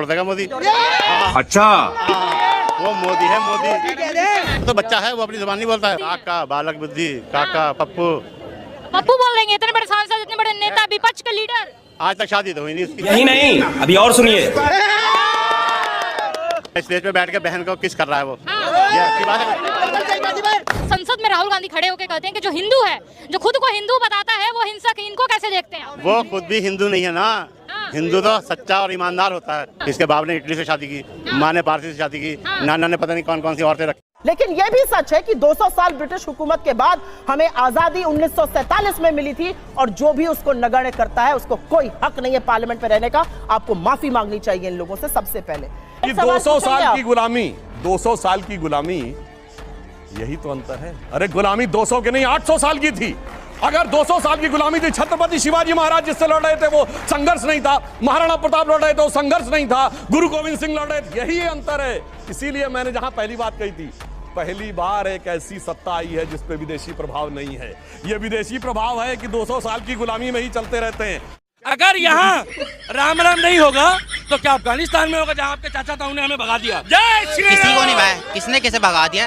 छोड़ देगा मोदी। अच्छा, वो मोदी है, मोदी तो बच्चा है, वो अपनी जुबान नहीं बोलता है। काका, बालक बुद्धि, काका, पप्पू बोल देंगे। इतने बड़े सांसद, इतने बड़े नेता, विपक्ष के लीडर। आज तक शादी तो हुई नहीं उसकी। यही नहीं, अभी और सुनिए। स्टेज पे बैठ के बहन को किस कर रहा है वो, ये अच्छी बात है। संसद में राहुल गांधी खड़े होकर कहते हैं कि जो हिंदू है, जो खुद को हिंदू बताता है, वो हिंसक है। इनको कैसे देखते हैं? वो खुद भी हिंदू नहीं है ना। हिंदू तो सच्चा और ईमानदार होता है। इसके बाप ने इटली से शादी की, माँ ने पारसी से शादी की, नाना ने पता नहीं कौन कौन सी औरतें रखी। लेकिन यह भी सच है कि 200 साल ब्रिटिश हुकूमत के बाद हमें आजादी 1947 में मिली थी, और जो भी उसको नगण्य करता है उसको कोई हक नहीं है पार्लियामेंट में रहने का। आपको माफी मांगनी चाहिए इन लोगों से सबसे पहले। 200 साल की गुलामी, 200 साल की गुलामी, यही तो अंतर है। अरे गुलामी 200 के नहीं 800 साल की थी। अगर 200 साल की गुलामी थी, छत्रपति शिवाजी महाराज जिससे लड़ रहे थे वो संघर्ष नहीं था, महाराणा प्रताप लड़ रहे थे वो संघर्ष नहीं था, गुरु गोविंद सिंह लड़ रहे थे, यही अंतर है। इसीलिए मैंने जहां पहली बात कही थी, पहली बार एक ऐसी सत्ता आई है जिस पे विदेशी प्रभाव नहीं है। ये विदेशी प्रभाव है कि 200 साल की गुलामी में ही चलते रहते हैं। अगर यहाँ राम राम नहीं होगा तो क्या अफगानिस्तान में होगा, जहाँ आपके चाचा ताऊ ने हमें भगा दिया? जय श्री राम। किसी को नहीं भाई, किसने कैसे भगा दिया?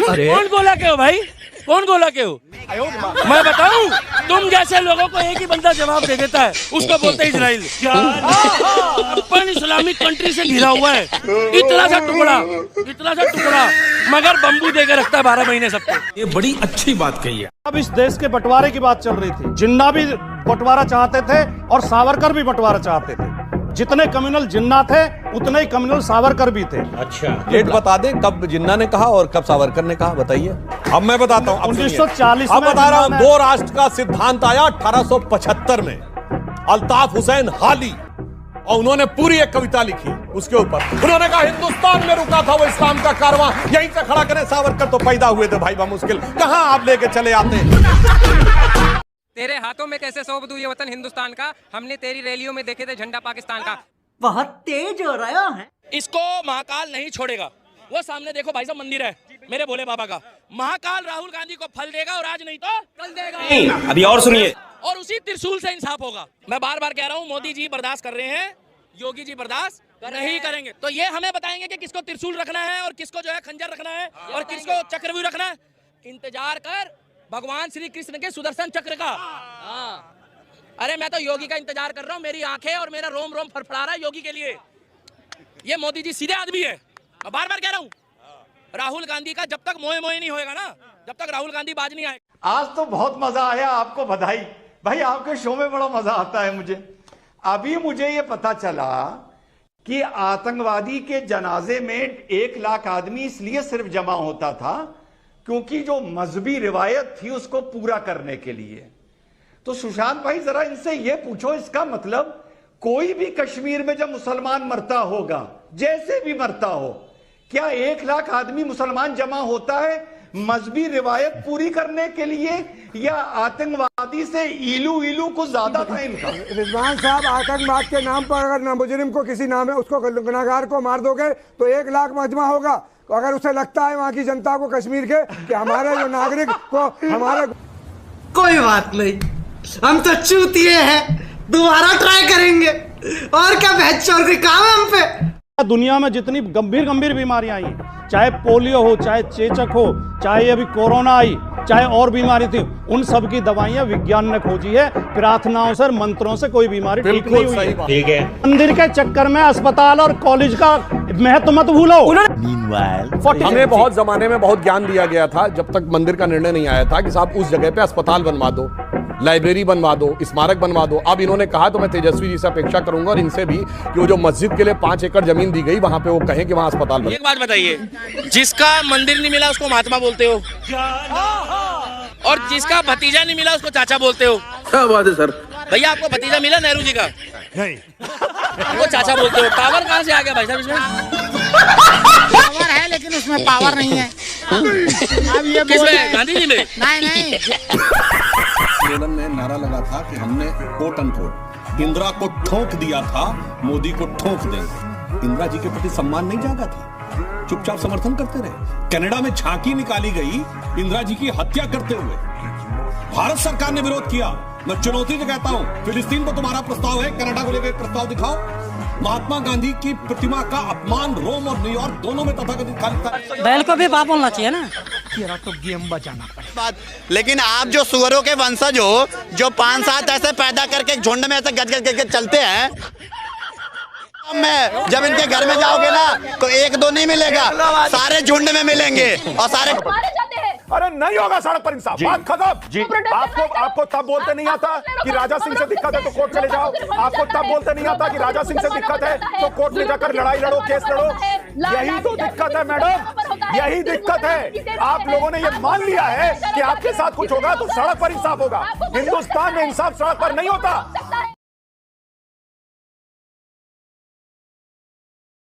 अरे कौन बोला के हो भाई, कौन बोला के हो? मैं बताऊं, तुम जैसे लोगों को एक ही बंदा जवाब दे देता है, उसको बोलते इजराइल। अपन इस्लामिक कंट्री से घिरा हुआ है, इतना सा टुकड़ा मगर बम्बू देकर रखता है 12 महीने सबको। ये बड़ी अच्छी बात कही है। अब इस देश के बंटवारे की बात चल रही थी। जिन्ना भी बंटवारा चाहते थे और सावरकर भी बंटवारा चाहते थे। जितने कम्युनल जिन्ना थे उतने ही कम्युनल सावरकर भी थे। अच्छा, डेट बता दें कब जिन्ना ने कहा और कब सावरकर ने कहा, बताइए। अब मैं बताता हूं, 1940 अब बता रहा हूं। 2 राष्ट्र का सिद्धांत आया 1875 में, अल्ताफ हुसैन हाली, और उन्होंने पूरी एक कविता लिखी उसके ऊपर। उन्होंने कहा हिंदुस्तान में रुका था वो इस्लाम का कारवां, यहीं से खड़ा करें। सावरकर तो पैदा हुए थे भाई मुश्किल, कहां आप लेके चले आते। तेरे हाथों में कैसे सौंप दूं ये वतन हिंदुस्तान का, हमने तेरी रैलियों में देखे थे झंडा पाकिस्तान का। बहुत तेज हो रहा है। इसको महाकाल नहीं छोड़ेगा। वो सामने देखो भाई साहब, मंदिर है मेरे भोले बाबा का। महाकाल राहुल गांधी को फल देगा, और आज नहीं तो कल देगा। अभी और सुनिए। और उसी त्रिशूल से इंसाफ होगा। मैं बार बार कह रहा हूँ, मोदी जी बर्दाश्त कर रहे हैं, योगी जी बर्दाश्त नहीं करेंगे। तो ये हमें बताएंगे कि किसको त्रिशूल रखना है और किसको जो है खंजर रखना है और किसको चक्रव्यूह रखना है। इंतजार कर भगवान श्री कृष्ण के सुदर्शन चक्र का। अरे मैं तो योगी का इंतजार कर रहा हूँ, मेरी आंखें और मेरा रोम रोम फड़फड़ा रहा है योगी के लिए। ये मोदी जी सीधे आदमी है, मैं बार बार कह रहा हूँ। राहुल गांधी का जब तक मोए नहीं होएगा ना, जब तक राहुल गांधी बाज नहीं आएगा। आज तो बहुत मजा आया, आपको बधाई भाई, आपके शो में बड़ा मजा आता है मुझे। अभी मुझे ये पता चला कि आतंकवादी के जनाजे में 1 लाख आदमी इसलिए सिर्फ जमा होता था क्योंकि जो मजहबी रिवायत थी उसको पूरा करने के लिए। तो सुशांत भाई जरा इनसे ये पूछो, इसका मतलब कोई भी कश्मीर में जब मुसलमान मरता होगा, जैसे भी मरता हो, क्या 1 लाख आदमी मुसलमान जमा होता है मजहबी रिवायत पूरी करने के लिए, या आतंकवादी से इलू कुछ ज्यादा था इनका? रिजवान साहब, आतंकवाद के नाम पर अगर मुजरिम को किसी नाम है उसको गुनहगार को मार दोगे तो 1 लाख मजमा होगा। तो अगर उसे लगता है वहाँ की जनता को कश्मीर के कि हमारे जो नागरिक को हमारे, कोई बात नहीं, हम तो चूतिए हैं, दोबारा ट्राई करेंगे। और क्या बहचोर के काम है हम पे। दुनिया में जितनी गंभीर बीमारियां आई, चाहे पोलियो हो, चाहे चेचक हो, चाहे अभी कोरोना आई, चाहे और बीमारी थी, उन सब की दवाइयां विज्ञान ने खोजी है। प्रार्थनाओं से, मंत्रों से कोई बीमारी ठीक नहीं हुई। ठीक है। मंदिर के चक्कर में अस्पताल और कॉलेज का महत्व मत भूलो। हमें बहुत जमाने में बहुत ज्ञान दिया गया था, जब तक मंदिर का निर्णय नहीं आया था कि साहब उस जगह पे अस्पताल बनवा दो, लाइब्रेरी बनवा दो, स्मारक बनवा दो। अब इन्होंने कहा, तो मैं तेजस्वी जी से अपेक्षा करूंगा और इनसे भी कि वो जो मस्जिद के लिए 5 एकड़ जमीन दी गई वहां पे वो कहें कि वहां अस्पताल बने। एक बात बताइए, जिसका मंदिर नहीं मिला उसको महात्मा बोलते हो, और जिसका भतीजा नहीं मिला उसको चाचा बोलते हो। क्या बात है सर? भैया आपको भतीजा मिला नेहरू जी का? नहीं, वो चाचा बोलते हो। टावर कहाँ से आ गया भाई साहब इसमें? पावर है लेकिन उसमें पावर नहीं है। अब ये किसमें? गांधी जी में? नहीं। आंदोलन में नारा लगा था कि हमने कोट अनकोट इंदिरा को ठोक दिया था, मोदी को ठोक देंगे। इंदिरा जी के प्रति सम्मान नहीं जागा था, चुपचाप समर्थन करते रहे। कनाडा में झांकी निकाली गई इंदिरा जी की हत्या करते हुए, भारत सरकार ने विरोध किया। मैं चुनौती से कहता हूं, फिलिस्तीन को तुम्हारा प्रस्ताव है, कनाडा को लेकर प्रस्ताव दिखाओ। महात्मा गांधी की प्रतिमा का अपमान रोम और न्यूयॉर्क दोनों में तथाकथित खालिस्तान। बैल को भी बाप बोलना चाहिए ना। लेकिन आप जो सुअरों के वंशज हो, जो 5-7 ऐसे पैदा करके झुंड में ऐसे गज गज करके चलते हैं, में जब इनके घर में जाओगे ना तो 1-2 नहीं मिलेगा, सारे झुंड में मिलेंगे और सारे। अरे नहीं होगा सड़क पर इंसाफ, बात खत्म जी। आपको तब बोलते नहीं आता कि राजा सिंह से दिक्कत है तो कोर्ट चले जाओ, आपको तब बोलते नहीं आता कि राजा सिंह से दिक्कत है तो कोर्ट में जाकर लड़ाई लड़ो, केस लड़ो। यही तो दिक्कत है मैडम, यही दिक्कत है। आप लोगों ने ये मान लिया है कि आपके साथ कुछ होगा तो सड़क पर इंसाफ होगा। हिंदुस्तान में इंसाफ सड़क पर नहीं होता,